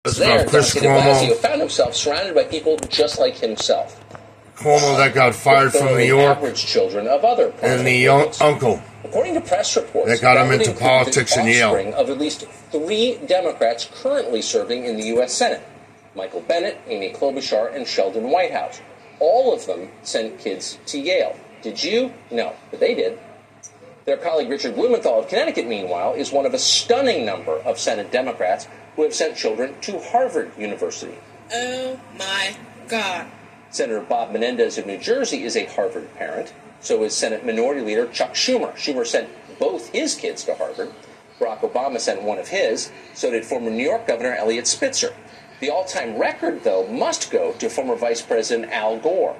There, Chris Dante de Blasio Cuomo. found himself surrounded by people just like himself. Cuomo that got fired from New York, average children of other and the uncle According to press reports, that got him would into include politics the in Yale. offspring of at least 3 Democrats currently serving in the U.S. Senate: Michael Bennet, Amy Klobuchar, and Sheldon Whitehouse. All of them sent kids to Yale. Did you? No, but they did. Their colleague Richard Blumenthal of Connecticut, meanwhile, is one of a stunning number of Senate Democrats who have sent children to Harvard University. Oh my God. Senator Bob Menendez of New Jersey is a Harvard parent. So is Senate Minority Leader Chuck Schumer. Schumer sent both his kids to Harvard. Barack Obama sent one of his. So did former New York Governor Eliot Spitzer. The all-time record, though, must go to former Vice President Al Gore.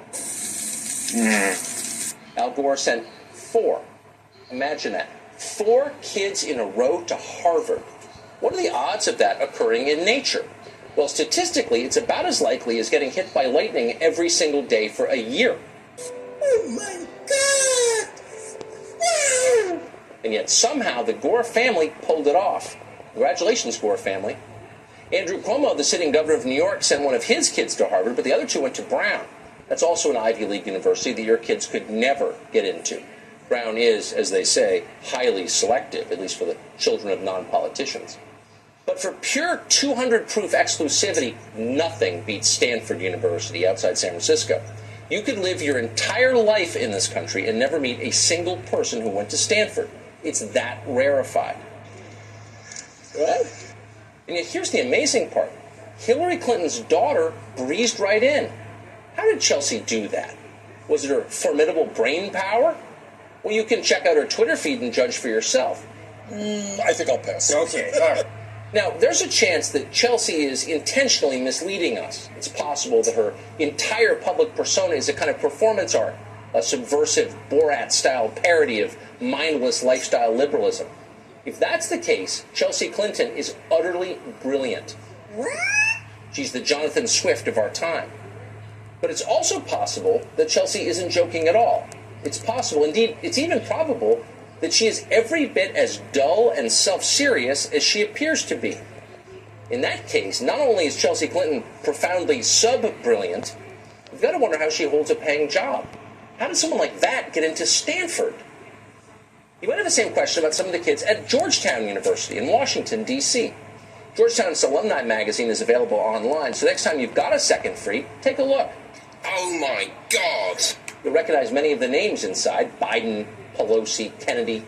Al Gore sent 4. Imagine that. 4 kids in a row to Harvard. What are the odds of that occurring in nature? Well, statistically, it's about as likely as getting hit by lightning every single day for a year. Oh my God! And yet somehow the Gore family pulled it off. Congratulations, Gore family. Andrew Cuomo, the sitting governor of New York, sent one of his kids to Harvard, but the other 2 went to Brown. That's also an Ivy League university that your kids could never get into. Brown is, as they say, highly selective, at least for the children of non-politicians. But for pure 200-proof exclusivity, nothing beats Stanford University outside San Francisco. You could live your entire life in this country and never meet a single person who went to Stanford. It's that rarefied. What? And yet here's the amazing part. Hillary Clinton's daughter breezed right in. How did Chelsea do that? Was it her formidable brain power? Well, you can check out her Twitter feed and judge for yourself. I think I'll pass. Okay, all right. Now, there's a chance that Chelsea is intentionally misleading us. It's possible that her entire public persona is a kind of performance art, a subversive Borat-style parody of mindless lifestyle liberalism. If that's the case, Chelsea Clinton is utterly brilliant. She's the Jonathan Swift of our time. But it's also possible that Chelsea isn't joking at all. It's possible, indeed, it's even probable, that she is every bit as dull and self-serious as she appears to be. In that case, not only is Chelsea Clinton profoundly sub-brilliant, we've got to wonder how she holds a paying job. How did someone like that get into Stanford? You might have the same question about some of the kids at Georgetown University in Washington, D.C. Georgetown's alumni magazine is available online, so next time you've got a second free, take a look. Oh my God! You'll recognize many of the names inside: Biden, Pelosi, Kennedy.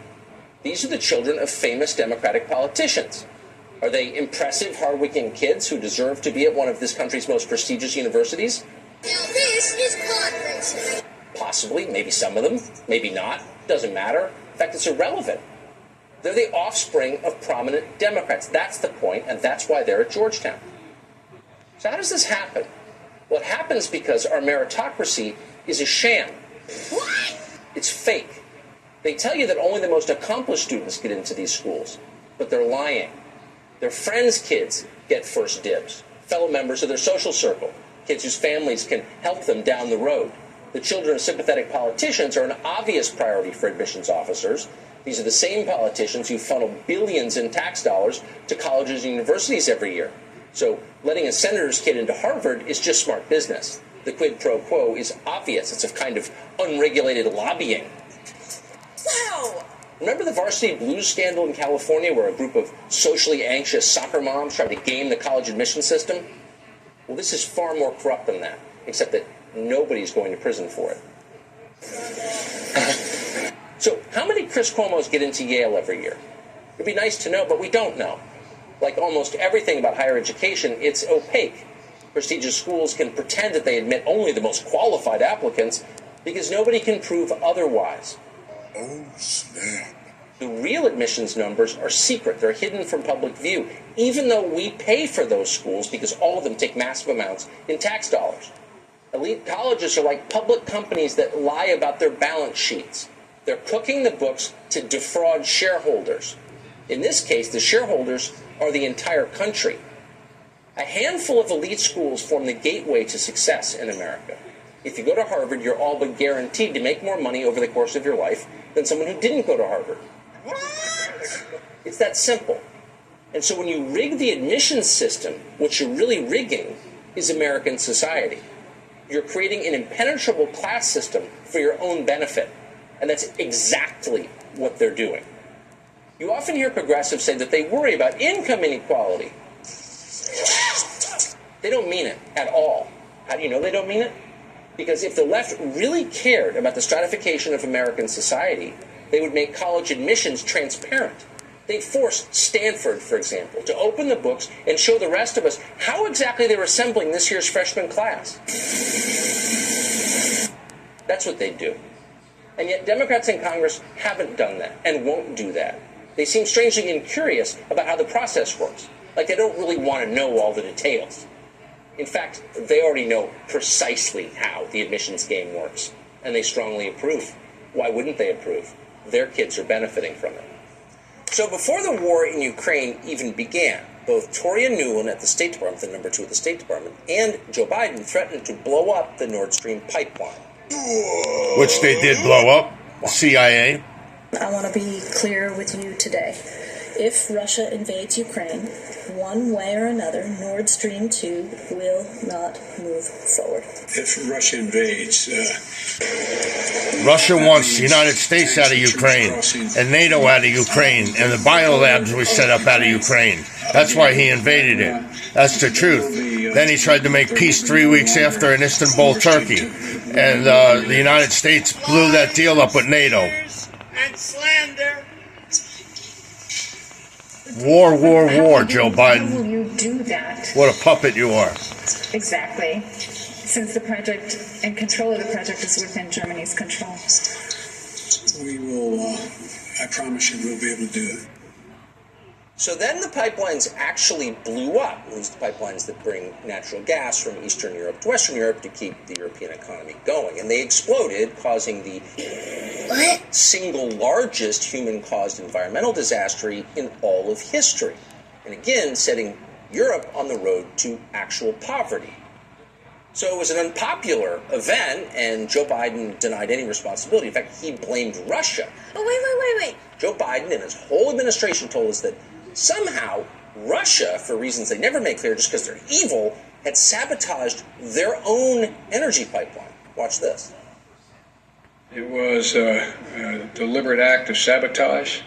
These are the children of famous Democratic politicians. Are they impressive, hardworking kids who deserve to be at one of this country's most prestigious universities? Now this is pod racing. Possibly, maybe some of them, maybe not. Doesn't matter. In fact, it's irrelevant. They're the offspring of prominent Democrats. That's the point, and that's why they're at Georgetown. So how does this happen? Well, it happens because our meritocracy is a sham. What? It's fake. They tell you that only the most accomplished students get into these schools, but they're lying. Their friends' kids get first dibs, fellow members of their social circle, kids whose families can help them down the road. The children of sympathetic politicians are an obvious priority for admissions officers. These are the same politicians who funnel billions in tax dollars to colleges and universities every year. So letting a senator's kid into Harvard is just smart business. The quid pro quo is obvious. It's a kind of unregulated lobbying. Wow! Remember the varsity blues scandal in California where a group of socially anxious soccer moms tried to game the college admission system? Well, this is far more corrupt than that, except that nobody's going to prison for it. So how many Chris Cuomos get into Yale every year? It'd be nice to know, but we don't know. Like almost everything about higher education, it's opaque. Prestigious schools can pretend that they admit only the most qualified applicants because nobody can prove otherwise. Oh, snap. The real admissions numbers are secret. They're hidden from public view, even though we pay for those schools because all of them take massive amounts in tax dollars. Elite colleges are like public companies that lie about their balance sheets. They're cooking the books to defraud shareholders. In this case, the shareholders are the entire country. A handful of elite schools form the gateway to success in America. If you go to Harvard, you're all but guaranteed to make more money over the course of your life than someone who didn't go to Harvard. It's that simple. And so when you rig the admissions system, what you're really rigging is American society. You're creating an impenetrable class system for your own benefit. And that's exactly what they're doing. You often hear progressives say that they worry about income inequality. They don't mean it at all. How do you know they don't mean it? Because if the left really cared about the stratification of American society, they would make college admissions transparent. They'd force Stanford, for example, to open the books and show the rest of us how exactly they were assembling this year's freshman class. That's what they'd do. And yet Democrats in Congress haven't done that and won't do that. They seem strangely incurious about how the process works, like they don't really want to know all the details. In fact, they already know precisely how the admissions game works, and they strongly approve. Why wouldn't they approve? Their kids are benefiting from it. So before the war in Ukraine even began, both Toria Nuland at the State Department, the number 2 at the State Department, and Joe Biden threatened to blow up the Nord Stream pipeline. Which they did blow up. CIA. I want to be clear with you today. If Russia invades Ukraine, one way or another, Nord Stream 2 will not move forward. If Russia invades, Russia wants the United States out of Ukraine and NATO out of Ukraine and the biolabs we set up out of Ukraine. That's why he invaded it. That's the truth. Then he tried to make peace 3 weeks after in Istanbul, Turkey. And the United States blew that deal up with NATO. And slander. War, Joe Biden. How will you do that? What a puppet you are. Exactly. Since the project and control of the project is within Germany's control. we will, I promise you, we'll be able to do it. So then the pipelines actually blew up. These pipelines that bring natural gas from Eastern Europe to Western Europe to keep the European economy going. And they exploded, causing the single largest human-caused environmental disaster in all of history. And again, setting Europe on the road to actual poverty. So it was an unpopular event, and Joe Biden denied any responsibility. In fact, he blamed Russia. Oh, wait. Joe Biden and his whole administration told us that somehow Russia, for reasons they never made clear, just because they're evil, had sabotaged their own energy pipeline. Watch this. It was a deliberate act of sabotage.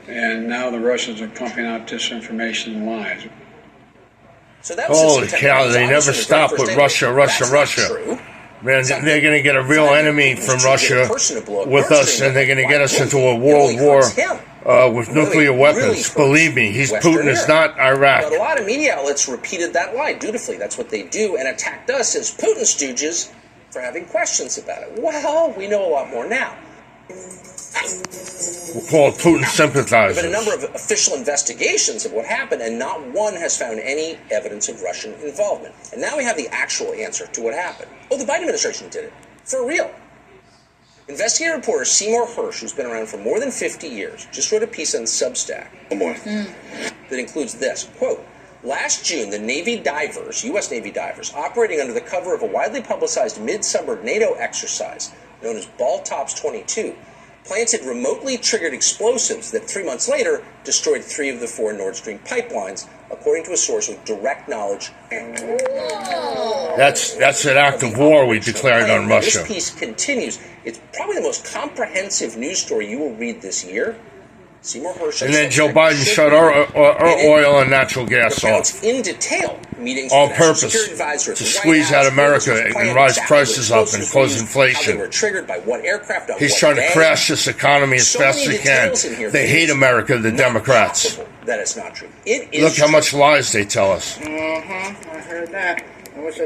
And now the Russians are pumping out disinformation and lies. So that was Holy September. cow, they never Obviously, stop the very with first day. Russia. That's not true. Man, they're going to get a real enemy from Russia with us, and they're going to get us into a world war with nuclear weapons. Believe me, Putin is not Iraq. But a lot of media outlets repeated that lie dutifully. That's what they do, and attacked us as Putin stooges for having questions about it. Well, we know a lot more now. We'll call it Putin sympathizers. There have been a number of official investigations of what happened, and not one has found any evidence of Russian involvement. And now we have the actual answer to what happened. Oh, the Biden administration did it. For real. Investigative reporter Seymour Hersh, who's been around for more than 50 years, just wrote a piece on Substack that includes this, quote, last June, the Navy divers, U.S. Navy divers, operating under the cover of a widely publicized midsummer NATO exercise known as Baltops 22, planted remotely triggered explosives that 3 months later destroyed 3 of the 4 Nord Stream pipelines, according to a source with direct knowledge. That's an act of war we declared on Russia. This piece continues. It's probably the most comprehensive news story you will read this year. Seymour Hersh. And then Joe Biden shut our oil and natural gas off in detail meetings on with the National purpose Security Advisor at to the White squeeze House, out America where it was and planned rise exactly prices what up and explosives cause were used, inflation. how they were triggered by what aircraft on He's what trying day. to crash this economy as So fast many as he can. details in here They that hate it's America, the not Democrats. possible that it's not true. It is Look how true. much lies they tell us. I heard that. I wish I